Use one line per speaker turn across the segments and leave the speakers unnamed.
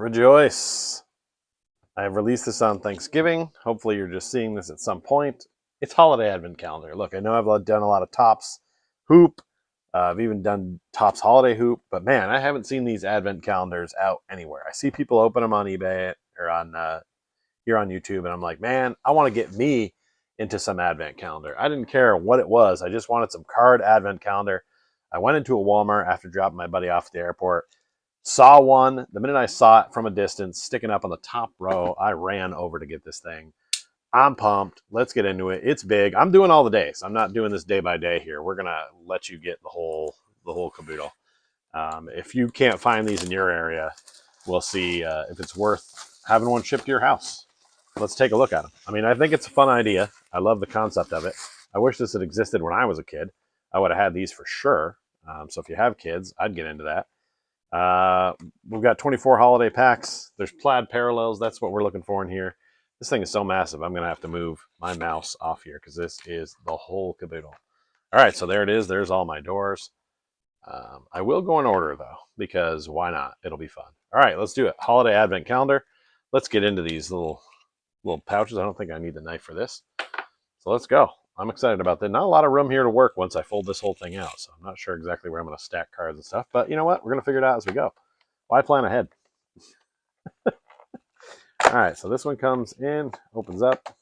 Rejoice. I have released this on Thanksgiving. Hopefully you're just seeing this at some point. It's holiday advent calendar. Look, I know I've done a lot of Topps hoop. I've even done Topps holiday hoop, but man, I haven't seen these advent calendars out anywhere. I see people open them on eBay or on here on YouTube, and I'm like, man, I want to get me into some advent calendar. I didn't care what it was. I just wanted some card advent calendar. I went into a Walmart after dropping my buddy off at the airport. Saw one. The minute I saw it from a distance, sticking up on the top row, I ran over to get this thing. I'm pumped. Let's get into it. It's big. I'm doing all the days. I'm not doing this day by day here. We're gonna let you get the whole caboodle. If you can't find these in your area, we'll see if it's worth having one shipped to your house. Let's take a look at them. I mean, I think it's a fun idea. I love the concept of it. I wish this had existed when I was a kid. I would have had these for sure. So if you have kids, I'd get into that. We've got 24 holiday packs. There's plaid parallels. That's what we're looking for in here. This thing is so massive, I'm going to have to move my mouse off here because this is the whole caboodle. All right, so there it is. There's all my doors. I will go in order, though, because why not? It'll be fun. All right, let's do it. Holiday advent calendar. Let's get into these little pouches. I don't think I need the knife for this. So let's go. I'm excited about that. Not a lot of room here to work once I fold this whole thing out, so I'm not sure exactly where I'm going to stack cards and stuff. But you know what? We're going to figure it out as we go. Why plan ahead? All right, so this one comes in, opens up.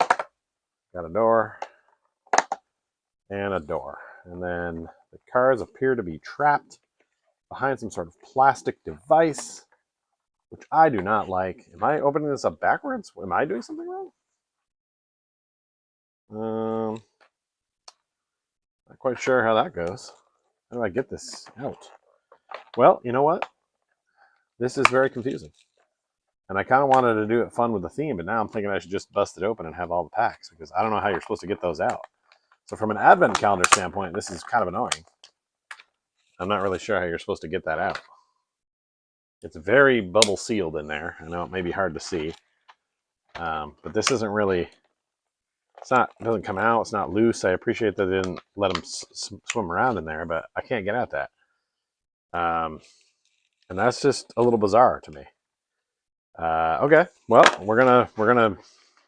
Got a door and a door. And then the cards appear to be trapped behind some sort of plastic device, which I do not like. Am I opening this up backwards? Am I doing something wrong? Not quite sure how that goes. How do I get this out? Well, you know what? This is very confusing. And I kind of wanted to do it fun with the theme, but now I'm thinking I should just bust it open and have all the packs because I don't know how you're supposed to get those out. So from an advent calendar standpoint, this is kind of annoying. I'm not really sure how you're supposed to get that out. It's very bubble sealed in there. I know it may be hard to see, but this isn't really, it doesn't come out. It's not loose. I appreciate that they didn't let them swim around in there, but I can't get at that. And that's just a little bizarre to me. Okay, well, we're gonna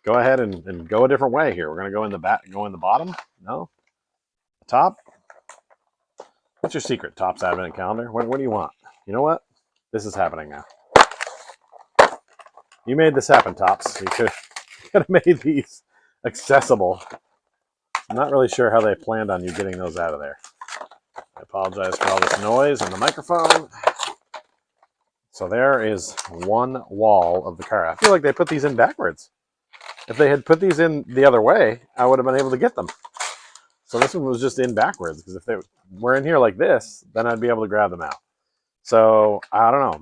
go ahead and go a different way here. We're gonna go in the bottom. No, the top. What's your secret, Topps advent calendar? What do you want? You know what? This is happening now. You made this happen, Topps. You could have made these accessible. I'm not really sure how they planned on you getting those out of there. I apologize for all this noise on the microphone. So there is one wall of the car. I feel like they put these in backwards. If they had put these in the other way, I would have been able to get them. So this one was just in backwards, because if they were in here like this, then I'd be able to grab them out. So I don't know,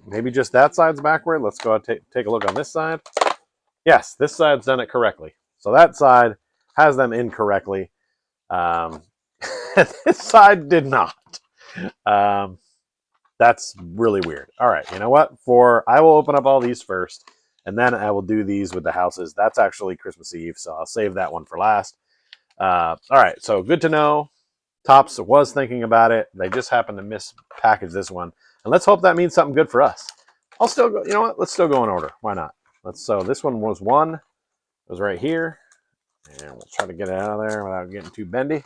maybe just that side's backward. Let's go take a look on this side. Yes, this side's done it correctly. So that side has them incorrectly. This side did not. That's really weird. All right, you know what? I will open up all these first, and then I will do these with the houses. That's actually Christmas Eve, so I'll save that one for last. All right, so good to know. Topps was thinking about it. They just happened to mispackage this one. And let's hope that means something good for us. I'll still go, you know what? Let's still go in order. Why not? So this one was one. It was right here. And we'll try to get it out of there without getting too bendy.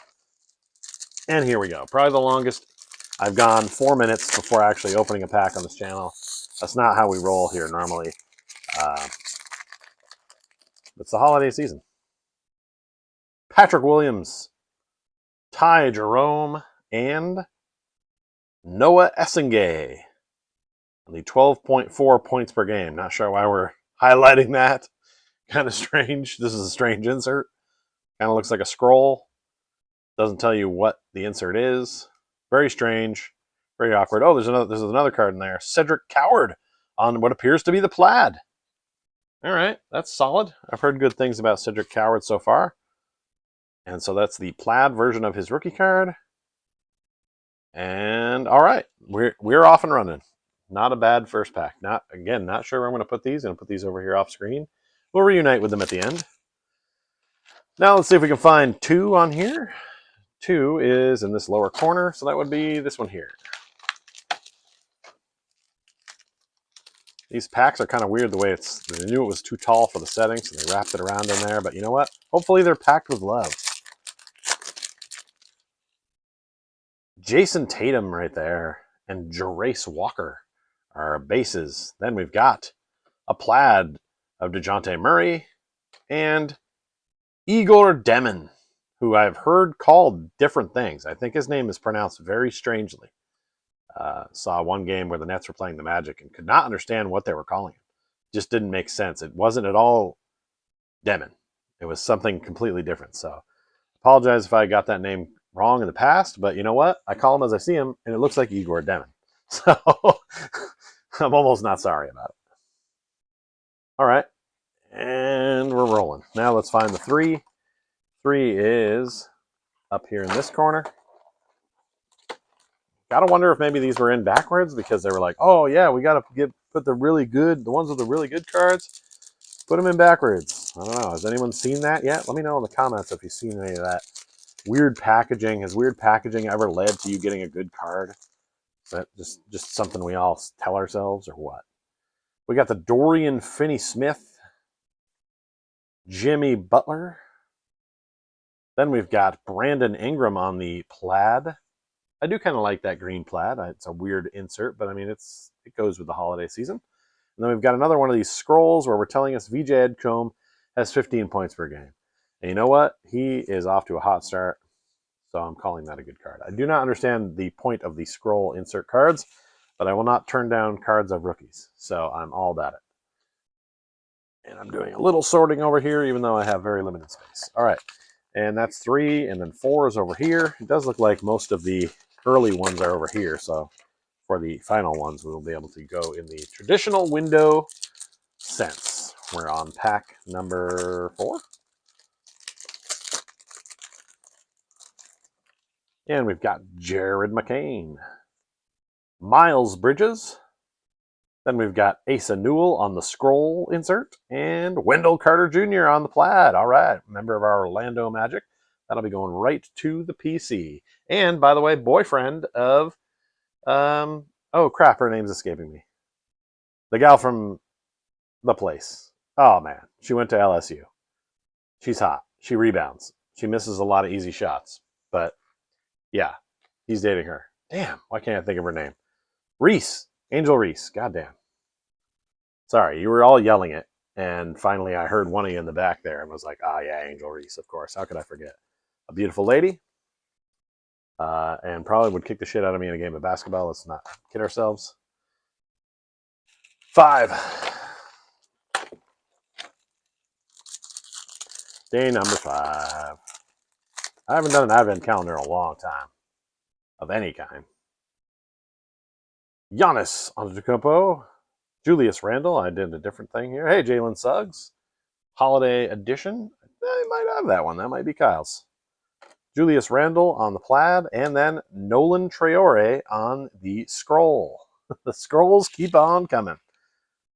And here we go. Probably the longest. I've gone 4 minutes before actually opening a pack on this channel. That's not how we roll here normally. It's the holiday season. Patrick Williams, Ty Jerome, and Noah Essingay. The 12.4 points per game. Not sure why we're highlighting that. Kind of strange. This is a strange insert. Kind of looks like a scroll. Doesn't tell you what the insert is. Very strange. Very awkward. Oh, there's another card in there. Cedric Coward on what appears to be the plaid. All right, that's solid. I've heard good things about Cedric Coward so far. And so that's the plaid version of his rookie card. And all right, we're off and running. Not a bad first pack. Not sure where I'm going to put these. I'm going to put these over here off screen. We'll reunite with them at the end. Now let's see if we can find two on here. Two is in this lower corner, so that would be this one here. These packs are kind of weird the way they knew it was too tall for the setting, so they wrapped it around in there. But you know what? Hopefully they're packed with love. Jason Tatum right there and Jerace Walker are bases. Then we've got a plaid of DeJounte Murray and Igor Demon, who I've heard called different things. I think his name is pronounced very strangely. Saw one game where the Nets were playing the Magic and could not understand what they were calling it. Just didn't make sense. It wasn't at all Demon. It was something completely different. So apologize if I got that name wrong in the past, but you know what? I call him as I see him, and it looks like Igor Demon. So I'm almost not sorry about it. All right. And we're rolling. Now let's find the 3. 3 is up here in this corner. Gotta wonder if maybe these were in backwards because they were like, oh yeah, we gotta put the ones with the really good cards, put them in backwards. I don't know. Has anyone seen that yet? Let me know in the comments if you've seen any of that. Weird packaging. Has weird packaging ever led to you getting a good card? Is that just something we all tell ourselves or what? We got the Dorian Finney-Smith, Jimmy Butler. Then we've got Brandon Ingram on the plaid. I do kind of like that green plaid. It's a weird insert, but I mean, it goes with the holiday season. And then we've got another one of these scrolls where we're telling us VJ Edgecombe has 15 points per game. And you know what? He is off to a hot start, so I'm calling that a good card. I do not understand the point of the scroll insert cards, but I will not turn down cards of rookies, so I'm all about it. And I'm doing a little sorting over here, even though I have very limited space. All right, and that's 3, and then 4 is over here. It does look like most of the early ones are over here, so for the final ones, we will be able to go in the traditional window sense. We're on pack number 4. And we've got Jared McCain, Miles Bridges. Then we've got Asa Newell on the scroll insert, and Wendell Carter Jr. on the plaid. All right, member of our Orlando Magic. That'll be going right to the PC. And by the way, boyfriend of, oh crap, her name's escaping me. The gal from The Place. Oh man, she went to LSU. She's hot. She rebounds. She misses a lot of easy shots, but yeah, he's dating her. Damn, why can't I think of her name? Reese. Angel Reese. Goddamn. Sorry, you were all yelling it, and finally I heard one of you in the back there and was like, ah, yeah, Angel Reese, of course. How could I forget? A beautiful lady, and probably would kick the shit out of me in a game of basketball. Let's not kid ourselves. 5. Day number 5. I haven't done an advent calendar in a long time, of any kind. Giannis Antetokounmpo, Julius Randle. I did a different thing here. Hey, Jalen Suggs, holiday edition. I might have that one. That might be Kyle's. Julius Randle on the plaid, and then Nolan Traore on the scroll. The scrolls keep on coming.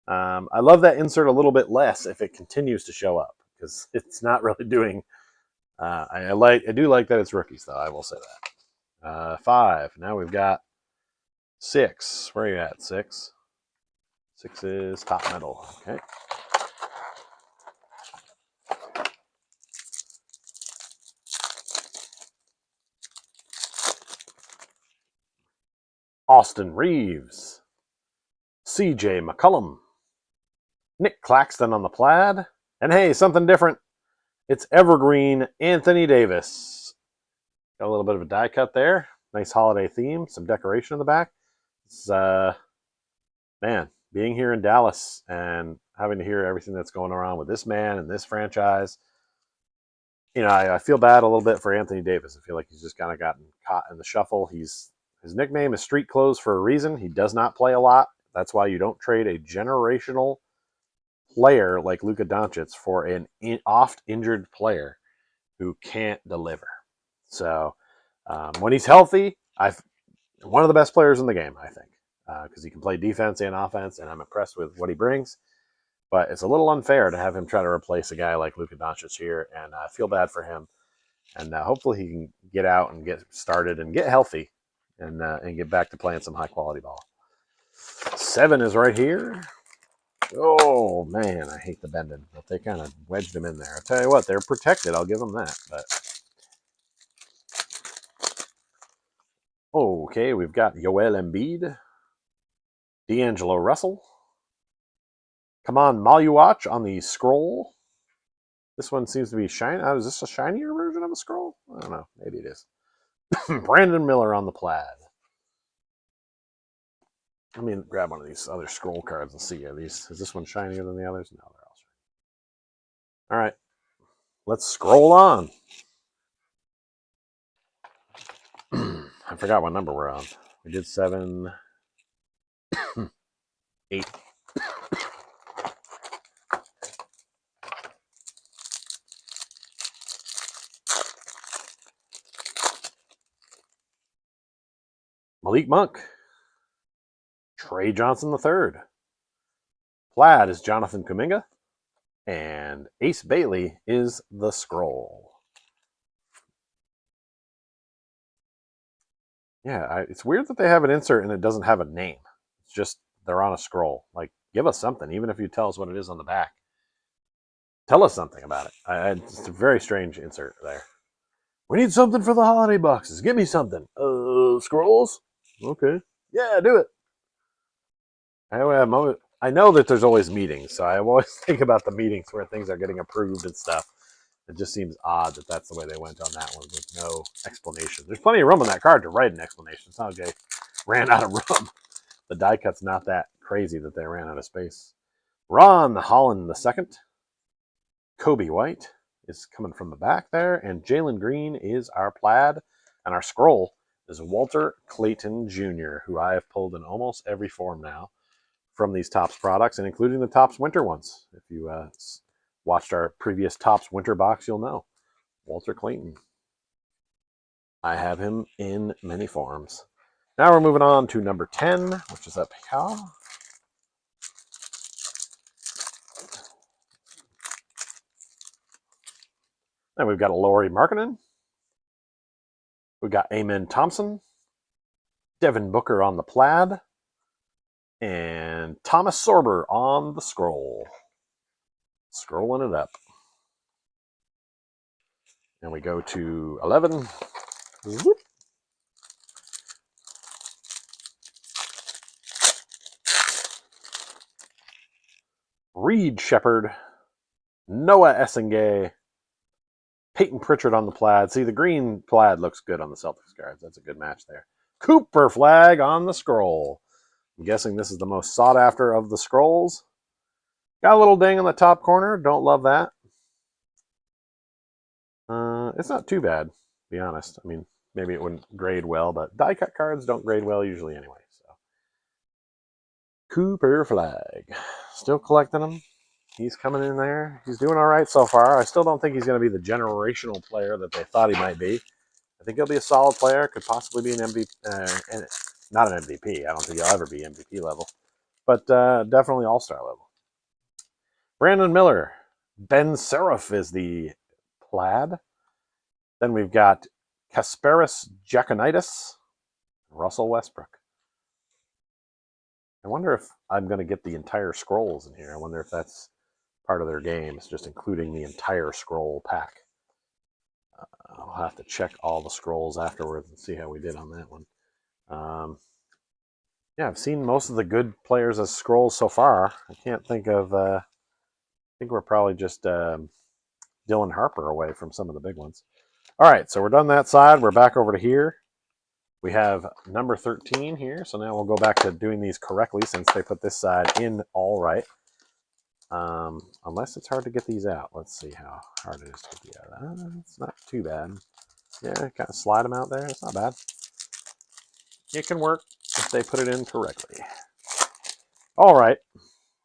I love that insert a little bit less if it continues to show up, because it's not really doing. I do like that it's rookies, though. I will say that. 5. Now we've got 6. Where are you at? 6. 6 is top metal. Okay. Austin Reeves, CJ McCollum, Nick Claxton on the plaid, and hey, something different. It's Evergreen Anthony Davis. Got a little bit of a die cut there. Nice holiday theme, some decoration in the back. It's, man, being here in Dallas and having to hear everything that's going around with this man and this franchise, you know, I feel bad a little bit for Anthony Davis. I feel like he's just kind of gotten caught in the shuffle. His nickname is Street Clothes for a reason. He does not play a lot. That's why you don't trade a generational player like Luka Doncic for an oft-injured player who can't deliver. So when he's healthy, one of the best players in the game, I think, because he can play defense and offense, and I'm impressed with what he brings. But it's a little unfair to have him try to replace a guy like Luka Doncic here, and I feel bad for him. And hopefully he can get out and get started and get healthy and get back to playing some high-quality ball. 7 is right here. Oh, man, I hate the bending, but they kind of wedged them in there. I'll tell you what, they're protected. I'll give them that. But okay, we've got Joel Embiid, D'Angelo Russell. Come on, Maluach on the scroll. This one seems to be shiny. Oh, is this a shinier version of a scroll? I don't know. Maybe it is. Brandon Miller on the plaid. Let me grab one of these other scroll cards and see. Is this one shinier than the others? No, they're all shiny. All right, let's scroll on. I forgot what number we're on. We did 7, 8. Malik Monk. Trey Johnson III. Plaid is Jonathan Kuminga. And Ace Bailey is the scroll. Yeah, it's weird that they have an insert and it doesn't have a name. It's just they're on a scroll. Like, give us something, even if you tell us what it is on the back. Tell us something about it. It's a very strange insert there. We need something for the holiday boxes. Give me something. Scrolls? Okay. Yeah, do it. I know that there's always meetings, so I always think about the meetings where things are getting approved and stuff. It just seems odd that that's the way they went on that one with no explanation. There's plenty of room on that card to write an explanation. It's not like they ran out of room. The die cut's not that crazy that they ran out of space. Ron Holland II. Kobe White is coming from the back there. And Jalen Green is our plaid. And our scroll is Walter Clayton Jr., who I have pulled in almost every form now from these Topps products, and including the Topps winter ones. If you watched our previous Topps winter box, you'll know. Walter Clayton. I have him in many forms. Now we're moving on to number 10, which is up here. And we've got a Lauri Markkanen. We've got Amen Thompson. Devin Booker on the plaid. And Thomas Sorber on the scroll. Scrolling it up. And we go to 11. Whoop. Reed Shepard, Noah Essengay, Peyton Pritchard on the plaid. See, the green plaid looks good on the Celtics cards. That's a good match there. Cooper Flag on the scroll. I'm guessing this is the most sought after of the scrolls. Got a little ding in the top corner. Don't love that. It's not too bad, to be honest. I mean, maybe it wouldn't grade well, but die cut cards don't grade well usually anyway. So, Cooper Flag. Still collecting them. He's coming in there. He's doing all right so far. I still don't think he's going to be the generational player that they thought he might be. I think he'll be a solid player. Could possibly be an MVP. Not an MVP. I don't think he'll ever be MVP level. But definitely all-star level. Brandon Miller. Ben Seraph is the plaid. Then we've got Kasparis Giacounitis. Russell Westbrook. I wonder if I'm going to get the entire scrolls in here. I wonder if that's part of their games, just including the entire scroll pack. I'll have to check all the scrolls afterwards and see how we did on that one. Yeah, I've seen most of the good players as scrolls so far. I can't think of. I think we're probably just Dylan Harper away from some of the big ones. All right, so we're done that side. We're back over to here. We have number 13 here, so now we'll go back to doing these correctly since they put this side in all right. Unless it's hard to get these out. Let's see how hard it is to get these out. It's not too bad. Yeah, kind of slide them out there. It's not bad. It can work if they put it in correctly. All right.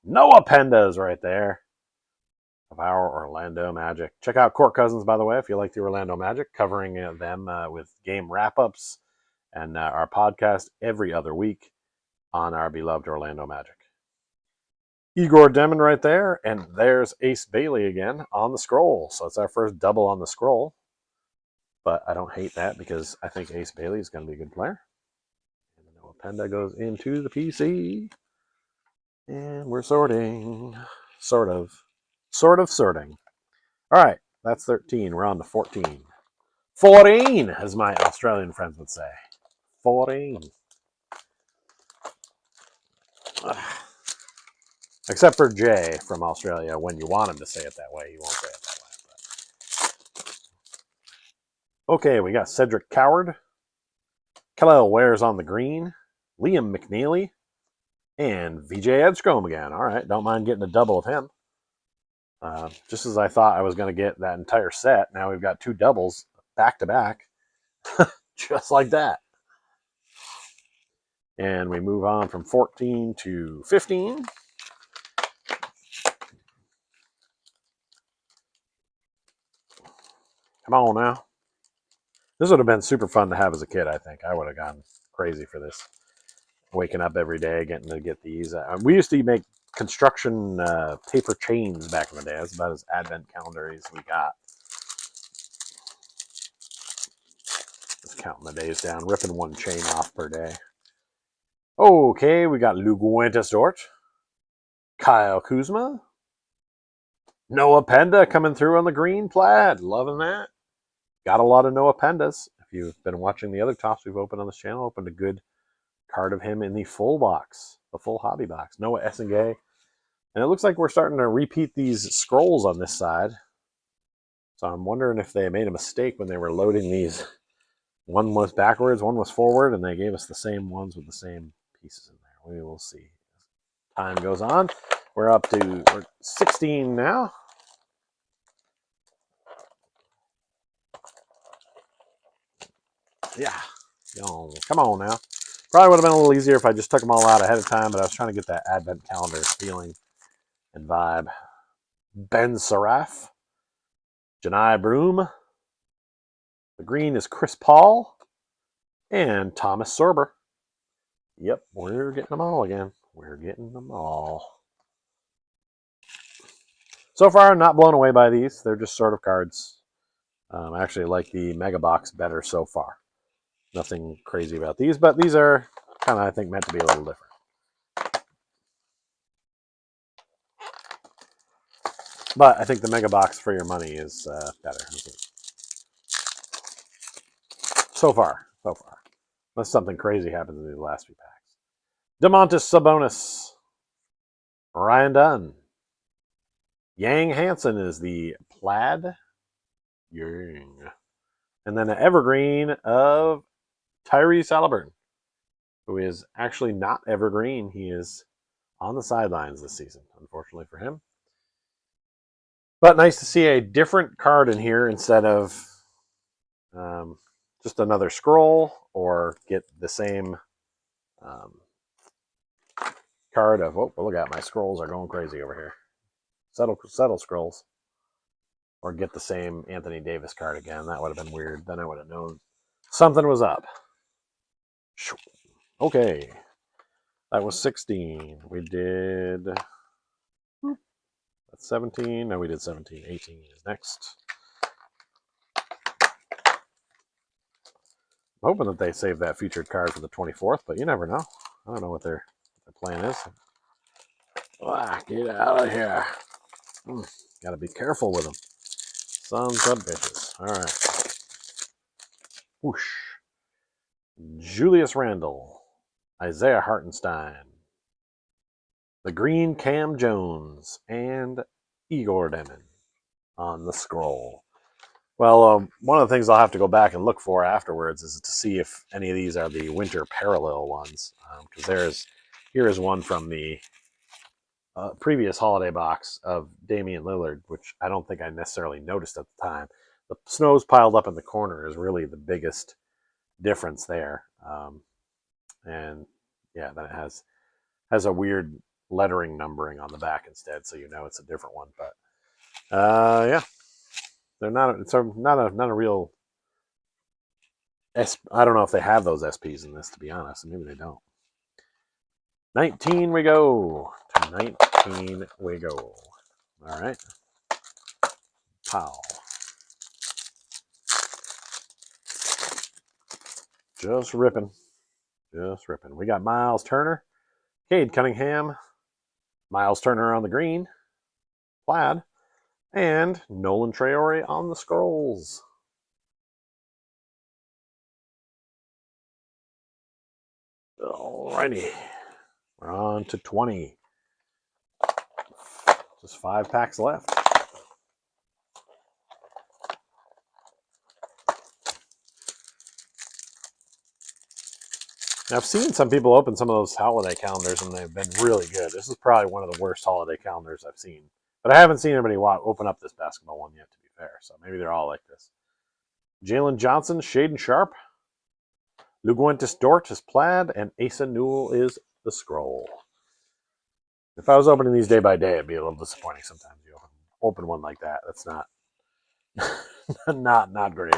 Noah Pendas right there of our Orlando Magic. Check out Court Cousins, by the way, if you like the Orlando Magic, covering them with game wrap-ups and our podcast every other week on our beloved Orlando Magic. Igor Demon right there, and there's Ace Bailey again on the scroll. So it's our first double on the scroll. But I don't hate that because I think Ace Bailey is going to be a good player. And Noah Penda goes into the PC. And we're sorting. Sort of. Sort of sorting. All right, that's 13. We're on to 14. 14, as my Australian friends would say. 14. Except for Jay from Australia. When you want him to say it that way, he won't say it that way. But... Okay, we got Cedric Coward, Khalil Wares on the green, Liam McNeely, and VJ Edgecombe again. All right, don't mind getting a double of him. Just as I thought I was going to get that entire set, now we've got two doubles back to back, just like that. And we move on from 14 to 15. Come on now. This would have been super fun to have as a kid, I think. I would have gone crazy for this. Waking up every day, getting to get these. We used to make construction paper chains back in the day. That's about as advent calendar as we got. Just counting the days down, ripping one chain off per day. Okay, we got Luguentes Dort, Kyle Kuzma, Noah Penda coming through on the green plaid. Loving that. Got a lot of Noah Pendas. If you've been watching the other tops we've opened on this channel, opened a good card of him in the full box, the full hobby box. Noah Essengay. And it looks like we're starting to repeat these scrolls on this side. So I'm wondering if they made a mistake when they were loading these. One was backwards, one was forward, and they gave us the same ones with the same pieces in there. We will see. Time goes on. We're up to 16 now. Yeah. Oh, come on now. Probably would have been a little easier if I just took them all out ahead of time, but I was trying to get that advent calendar feeling and vibe. Ben Saraf, Janai Broom. The green is Chris Paul and Thomas Sorber. Yep, we're getting them all again. We're getting them all. So far, I'm not blown away by these. They're just sort of cards. I actually like the Mega Box better so far. Nothing crazy about these, but these are kind of, I think, meant to be a little different. But I think the Mega Box for your money is better. So far. Unless something crazy happens in these last few packs. DeMontis Sabonis. Ryan Dunn. Yang Hansen is the plaid. Yang. And then an evergreen of Tyrese Halliburton, who is actually not evergreen. He is on the sidelines this season, unfortunately for him. But nice to see a different card in here instead of just another scroll, or get the same card of, oh, look at my scrolls are going crazy over here. Settle scrolls. Or get the same Anthony Davis card again. That would have been weird. Then I would have known something was up. Okay. That was 16. We did... That's 17. No, we did 17. 18 is next. I'm hoping that they save that featured card for the 24th, but you never know. I don't know what their plan is. Get out of here. Gotta be careful with them. Sons of bitches. All right. Whoosh. Julius Randle. Isaiah Hartenstein. The green Cam Jones. And Igor Demin on the scroll. Well, one of the things I'll have to go back and look for afterwards is to see if any of these are the winter parallel ones. Because here is one from the previous holiday box of Damian Lillard, which I don't think I necessarily noticed at the time. The snow's piled up in the corner is really the biggest difference there. And yeah, then it has a weird lettering numbering on the back instead, so you know it's a different one. But yeah, they're not. It's not a real. I don't know if they have those SPs in this, to be honest. Maybe they don't. 19 we go. To 19 we go. All right. Pow. Just ripping. We got Miles Turner, Cade Cunningham, Miles Turner on the green, plaid, and Nolan Traore on the scrolls. Alrighty, we're on to 20. Just 5 packs left. Now, I've seen some people open some of those holiday calendars and they've been really good. This is probably one of the worst holiday calendars I've seen. But I haven't seen anybody open up this basketball one yet, to be fair. So maybe they're all like this. Jalen Johnson, Shaden Sharp. Luguentz Dort is plaid, and Asa Newell is the scroll. If I was opening these day by day, it'd be a little disappointing sometimes. You open one like that. That's not not great.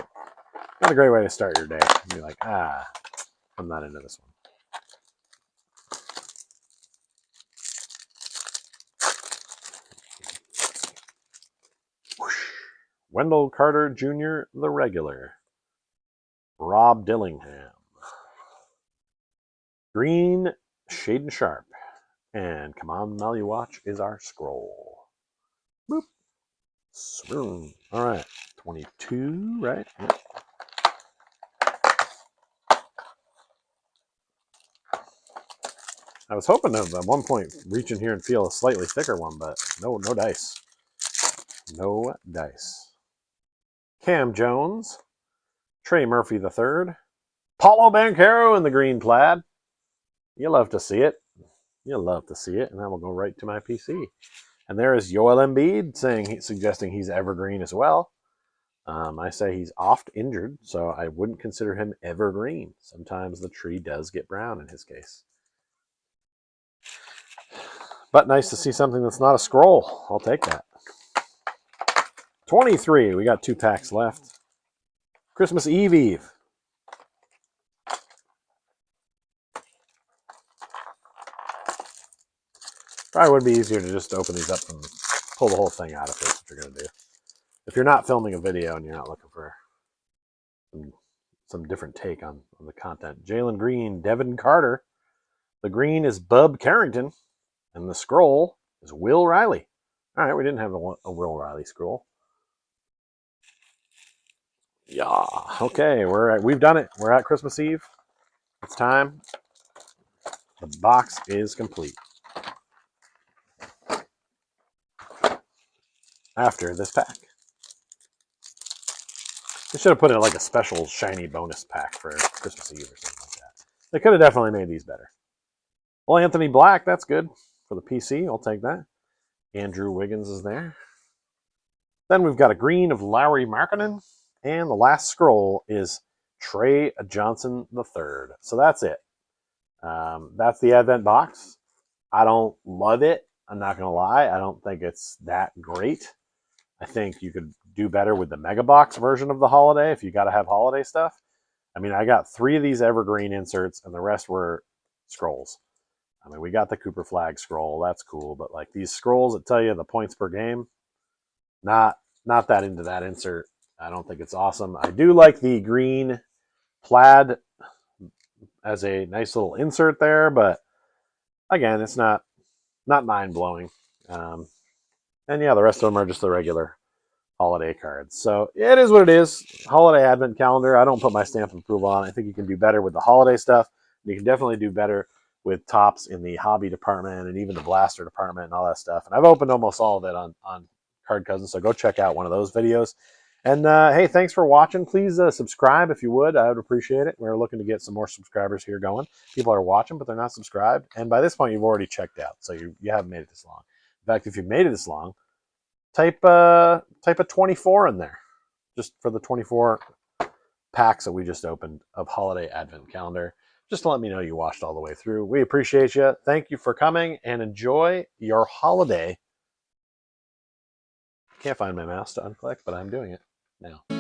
Not a great way to start your day. You'd be like, I'm not into this one. Whoosh. Wendell Carter Jr., the regular. Rob Dillingham. Green, Shaden Sharp. And come on, Maluwatch is our scroll. Boop. Swoon. All right. 22, right? Yep. I was hoping to at one point reach in here and feel a slightly thicker one, but no dice. No dice. Cam Jones. Trey Murphy III. Paulo Banchero in the green plaid. You love to see it. You'll love to see it, and I will go right to my PC. And there is Joel Embiid suggesting he's evergreen as well. I say he's oft injured, so I wouldn't consider him evergreen. Sometimes the tree does get brown in his case. But nice to see something that's not a scroll. I'll take that. 23. We got 2 packs left. Christmas Eve. Probably would be easier to just open these up and pull the whole thing out if that's what you're going to do. If you're not filming a video and you're not looking for some different take on the content. Jalen Green, Devin Carter. The green is Bub Carrington. And the scroll is Will Riley. All right, we didn't have a Will Riley scroll. Yeah, okay, we've done it. We're at Christmas Eve. It's time. The box is complete. After this pack. They should have put in like a special shiny bonus pack for Christmas Eve or something like that. They could have definitely made these better. Well, Anthony Black, that's good for the PC. I'll take that. Andrew Wiggins is there. Then we've got a green of Lauri Markkanen. And the last scroll is Trey Johnson III. So that's it. That's the Advent box. I don't love it. I'm not going to lie. I don't think it's that great. I think you could do better with the Mega Box version of the holiday if you got to have holiday stuff. I mean, I got 3 of these evergreen inserts, and the rest were scrolls. I mean, we got the Cooper Flag scroll. That's cool. But like these scrolls that tell you the points per game, not that into that insert. I don't think it's awesome. I do like the green plaid as a nice little insert there, but again, it's not mind-blowing. And yeah, the rest of them are just the regular holiday cards. So it is what it is. Holiday Advent calendar. I don't put my stamp of approval on. I think you can do better with the holiday stuff. You can definitely do better with tops in the hobby department and even the blaster department and all that stuff. And I've opened almost all of it on Card Cousins, so go check out one of those videos. And hey, thanks for watching. Please subscribe if you would. I would appreciate it. We're looking to get some more subscribers here going. People are watching, but they're not subscribed. And by this point, you've already checked out, so you haven't made it this long. In fact, if you've made it this long, type a 24 in there, just for the 24 packs that we just opened of Holiday Advent Calendar. Just to let me know you watched all the way through. We appreciate you. Thank you for coming, and enjoy your holiday. Can't find my mouse to unclick, but I'm doing it now.